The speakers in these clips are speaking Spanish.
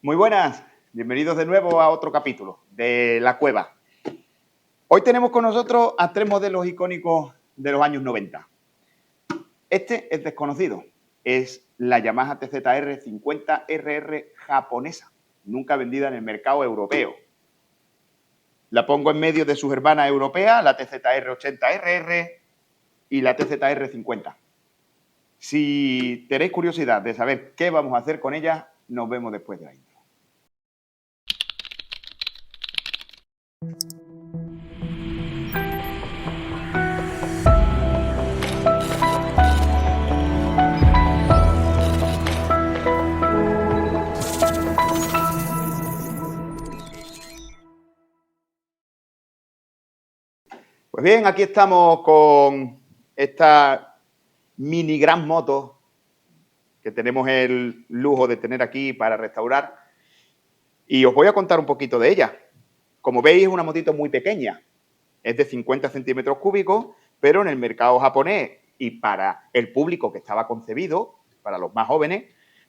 Muy buenas, bienvenidos de nuevo a otro capítulo de La Cueva. Hoy tenemos con nosotros a tres modelos icónicos de los años 90. Este es desconocido, es la Yamaha TZR 50RR japonesa, nunca vendida en el mercado europeo. La pongo en medio de sus hermanas europeas, la TZR 80RR y la TZR 50. Si tenéis curiosidad de saber qué vamos a hacer con ellas, nos vemos después de la intro. Pues bien, aquí estamos con esta mini gran moto que tenemos el lujo de tener aquí para restaurar y os voy a contar un poquito de ella. Como veis, es una motito muy pequeña, es de 50 centímetros cúbicos, pero en el mercado japonés y para el público que estaba concebido, para los más jóvenes,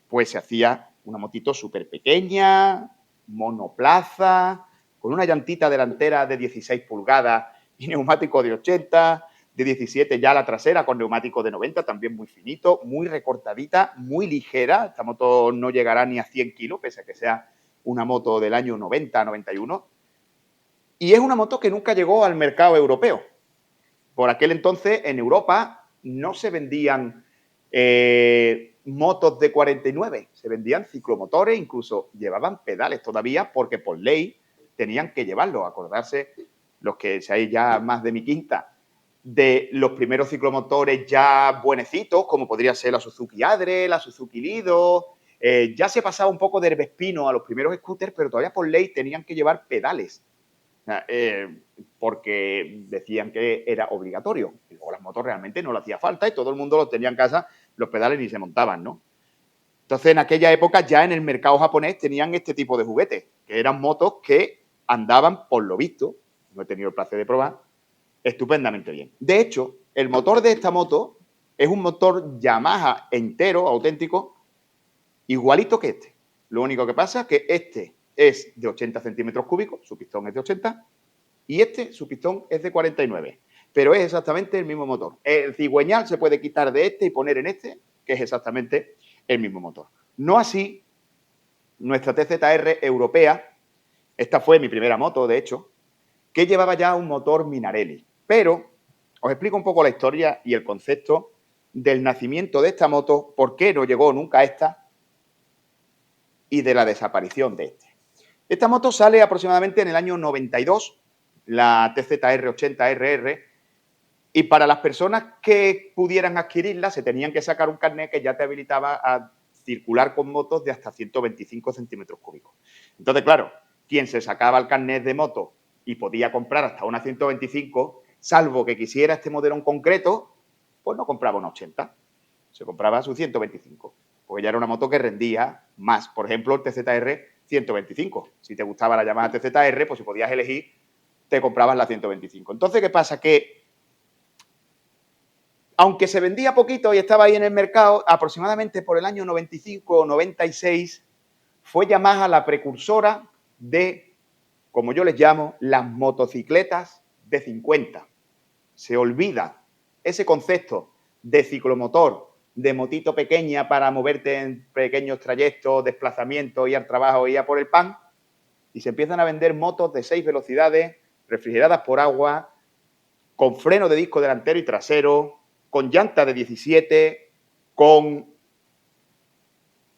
pues se hacía una motito súper pequeña, monoplaza, con una llantita delantera de 16 pulgadas y neumático de 80, de 17 ya la trasera con neumático de 90, también muy finito, muy recortadita, muy ligera. Esta moto no llegará ni a 100 kilos, pese a que sea una moto del año 90, 91. Y es una moto que nunca llegó al mercado europeo. Por aquel entonces, en Europa, no se vendían motos de 49, se vendían ciclomotores, incluso llevaban pedales todavía, porque por ley tenían que llevarlo. Acordarse, los que seáis ya más de mi quinta, de los primeros ciclomotores ya buenecitos, como podría ser la Suzuki Adre, la Suzuki Lido. Ya se pasaba un poco del Vespino a los primeros scooters, pero todavía por ley tenían que llevar pedales. Porque decían que era obligatorio. Y luego las motos realmente no le hacía falta y todo el mundo los tenía en casa, los pedales ni se montaban, ¿no? Entonces, en aquella época ya en el mercado japonés tenían este tipo de juguetes, que eran motos que andaban, por lo visto, no he tenido el placer de probar, estupendamente bien. De hecho, el motor de esta moto es un motor Yamaha entero, auténtico, igualito que este. Lo único que pasa es que este es de 80 centímetros cúbicos, su pistón es de 80, y este, su pistón, es de 49. Pero es exactamente el mismo motor. El cigüeñal se puede quitar de este y poner en este, que es exactamente el mismo motor. No así nuestra TZR europea. Esta fue mi primera moto, de hecho, que llevaba ya un motor Minarelli. Pero os explico un poco la historia y el concepto del nacimiento de esta moto, por qué no llegó nunca a esta y de la desaparición de este. Esta moto sale aproximadamente en el año 92, la TZR 80RR, y para las personas que pudieran adquirirla se tenían que sacar un carnet que ya te habilitaba a circular con motos de hasta 125 centímetros cúbicos. Entonces, claro, quien se sacaba el carnet de moto y podía comprar hasta una 125, salvo que quisiera este modelo en concreto, pues no compraba una 80, se compraba su 125, porque ya era una moto que rendía más. Por ejemplo, el TZR 125. Si te gustaba la Yamaha TZR, pues si podías elegir, te comprabas la 125. Entonces, ¿qué pasa? Que aunque se vendía poquito y estaba ahí en el mercado, aproximadamente por el año 95 o 96, fue Yamaha la precursora de, como yo les llamo, las motocicletas de 50. Se olvida ese concepto de ciclomotor, de motito pequeña para moverte en pequeños trayectos, desplazamientos, ir al trabajo, ir a por el pan, y se empiezan a vender motos de 6 velocidades, refrigeradas por agua, con freno de disco delantero y trasero, con llanta de 17, con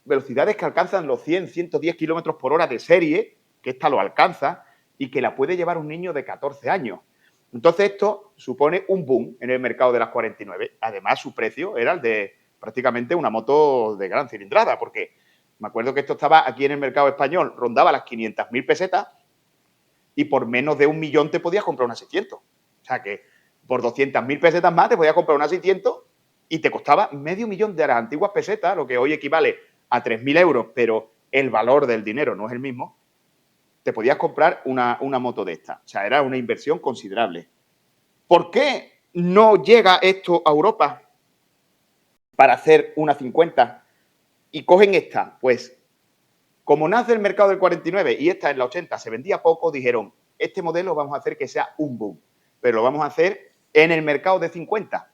velocidades que alcanzan los 100, 110 kilómetros por hora de serie, que esta lo alcanza, y que la puede llevar un niño de 14 años. Entonces, esto supone un boom en el mercado de las 49. Además, su precio era el de prácticamente una moto de gran cilindrada, porque me acuerdo que esto estaba aquí en el mercado español, rondaba las 500.000 pesetas y por menos de 1 millón te podías comprar una 600. O sea que por 200.000 pesetas más te podías comprar una 600 y te costaba medio millón de las antiguas pesetas, lo que hoy equivale a 3.000 euros, pero el valor del dinero no es el mismo. Te podías comprar una moto de esta. O sea, era una inversión considerable. ¿Por qué no llega esto a Europa para hacer una 50 y cogen esta? Pues Como nace el mercado del 49 y esta en la 80 se vendía poco, dijeron, este modelo vamos a hacer que sea un boom, pero lo vamos a hacer en el mercado de 50.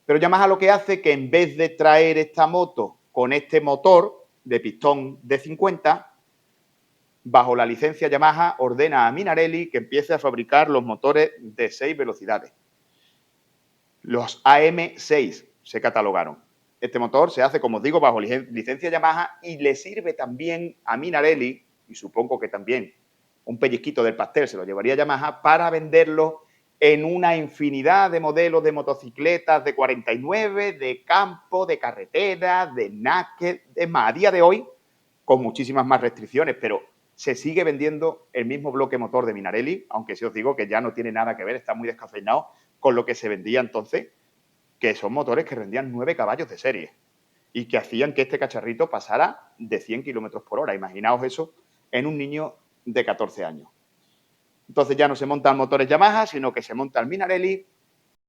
Pero Yamaha lo que hace es que en vez de traer esta moto con este motor de pistón de 50, bajo la licencia Yamaha ordena a Minarelli que empiece a fabricar los motores de 6 velocidades. Los AM6 se catalogaron. Este motor se hace, como os digo, bajo licencia Yamaha y le sirve también a Minarelli, y supongo que también un pellizquito del pastel se lo llevaría Yamaha, para venderlo en una infinidad de modelos de motocicletas de 49, de campo, de carretera, de naked. Es más, a día de hoy, con muchísimas más restricciones, pero se sigue vendiendo el mismo bloque motor de Minarelli, aunque sí os digo que ya no tiene nada que ver, está muy descafeinado con lo que se vendía entonces, que son motores que rendían 9 caballos de serie y que hacían que este cacharrito pasara de 100 kilómetros por hora. Imaginaos eso en un niño de 14 años. Entonces ya no se montan motores Yamaha, sino que se monta el Minarelli,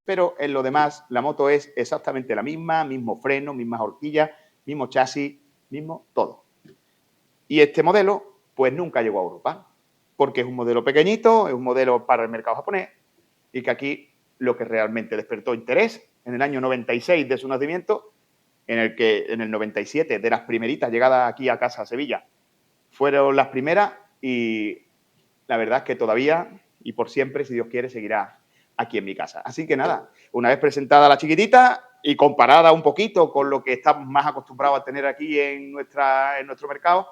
pero en lo demás la moto es exactamente la misma, mismo freno, mismas horquillas, mismo chasis, mismo todo. Y este modelo pues nunca llegó a Europa, porque es un modelo pequeñito, es un modelo para el mercado japonés, y que aquí lo que realmente despertó interés en el año 96 de su nacimiento, en el que en el 97 de las primeritas llegadas aquí a casa a Sevilla, fueron las primeras y la verdad es que todavía y por siempre, si Dios quiere, seguirá aquí en mi casa. Así que nada, una vez presentada la chiquitita y comparada un poquito con lo que estamos más acostumbrados a tener aquí en nuestro mercado,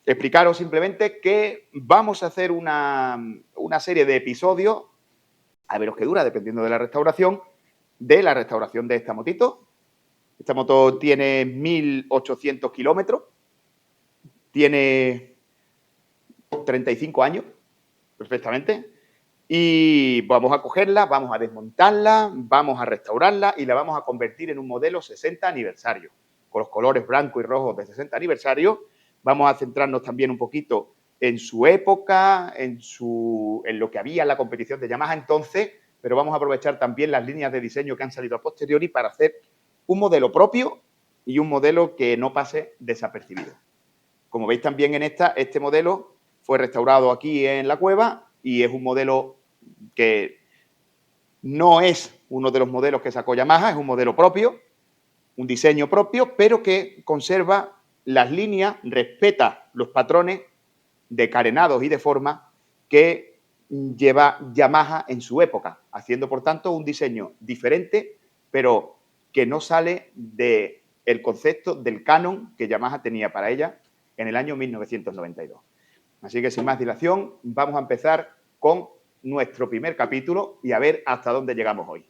explicaros simplemente que vamos a hacer una serie de episodios, a ver los que dura, dependiendo de la restauración de esta motito. Esta moto tiene 1.800 kilómetros, tiene 35 años, perfectamente, y vamos a cogerla, vamos a desmontarla, vamos a restaurarla y la vamos a convertir en un modelo 60 aniversario, con los colores blanco y rojo de 60 aniversario. Vamos a centrarnos también un poquito en su época, en lo que había en la competición de Yamaha entonces, pero vamos a aprovechar también las líneas de diseño que han salido a posteriori para hacer un modelo propio y un modelo que no pase desapercibido. Como veis también en este modelo fue restaurado aquí en la cueva y es un modelo que no es uno de los modelos que sacó Yamaha, es un modelo propio, un diseño propio, pero que conserva las líneas, respeta los patrones de carenados y de forma que lleva Yamaha en su época, haciendo, por tanto, un diseño diferente, pero que no sale del concepto del canon que Yamaha tenía para ella en el año 1992. Así que, sin más dilación, vamos a empezar con nuestro primer capítulo y a ver hasta dónde llegamos hoy.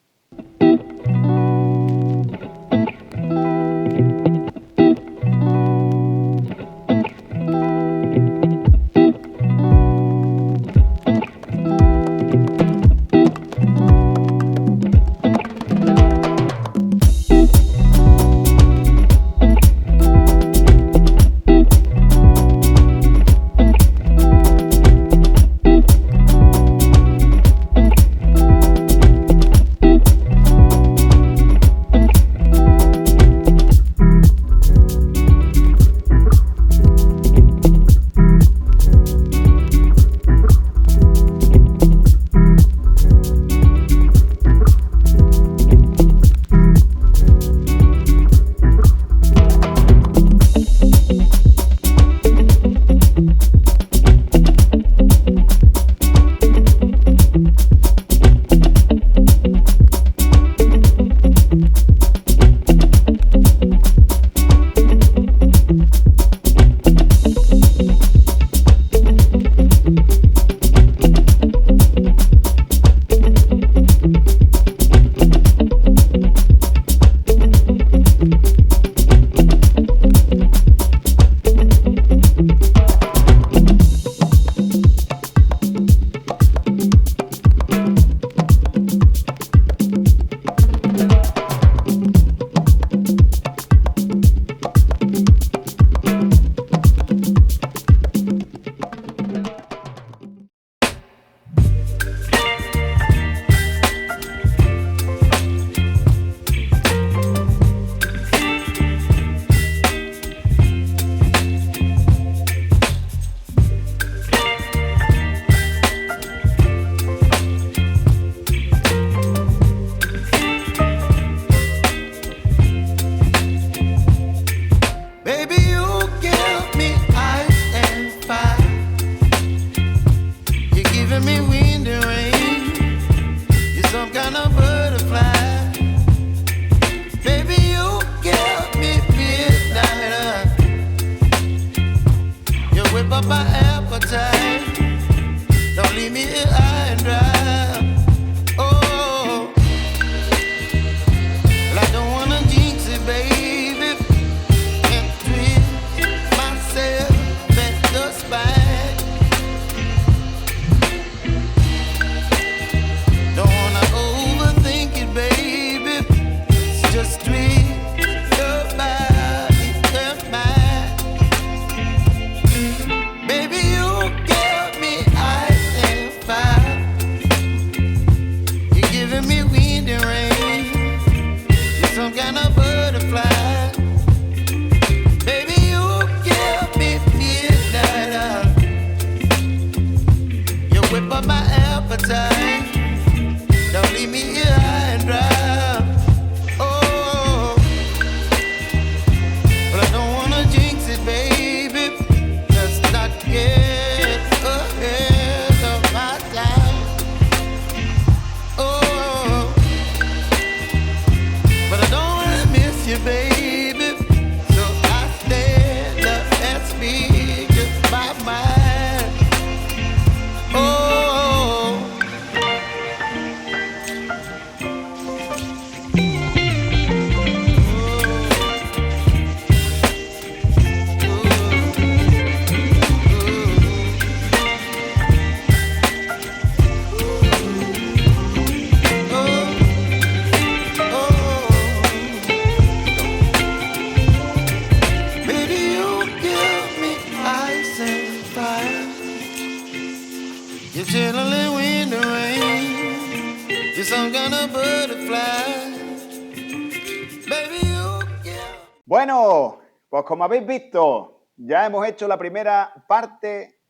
Bueno, pues como habéis visto, ya hemos hecho la primera parte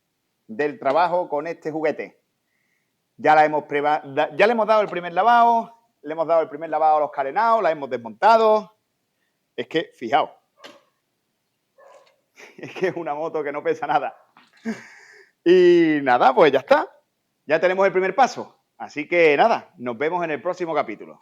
del trabajo con este juguete. Ya le hemos dado el primer lavado, le hemos dado el primer lavado a los carenados, la hemos desmontado. Es que, fijaos, es que es una moto que no pesa nada. Y nada, pues ya está. Ya tenemos el primer paso. Así que nada, nos vemos en el próximo capítulo.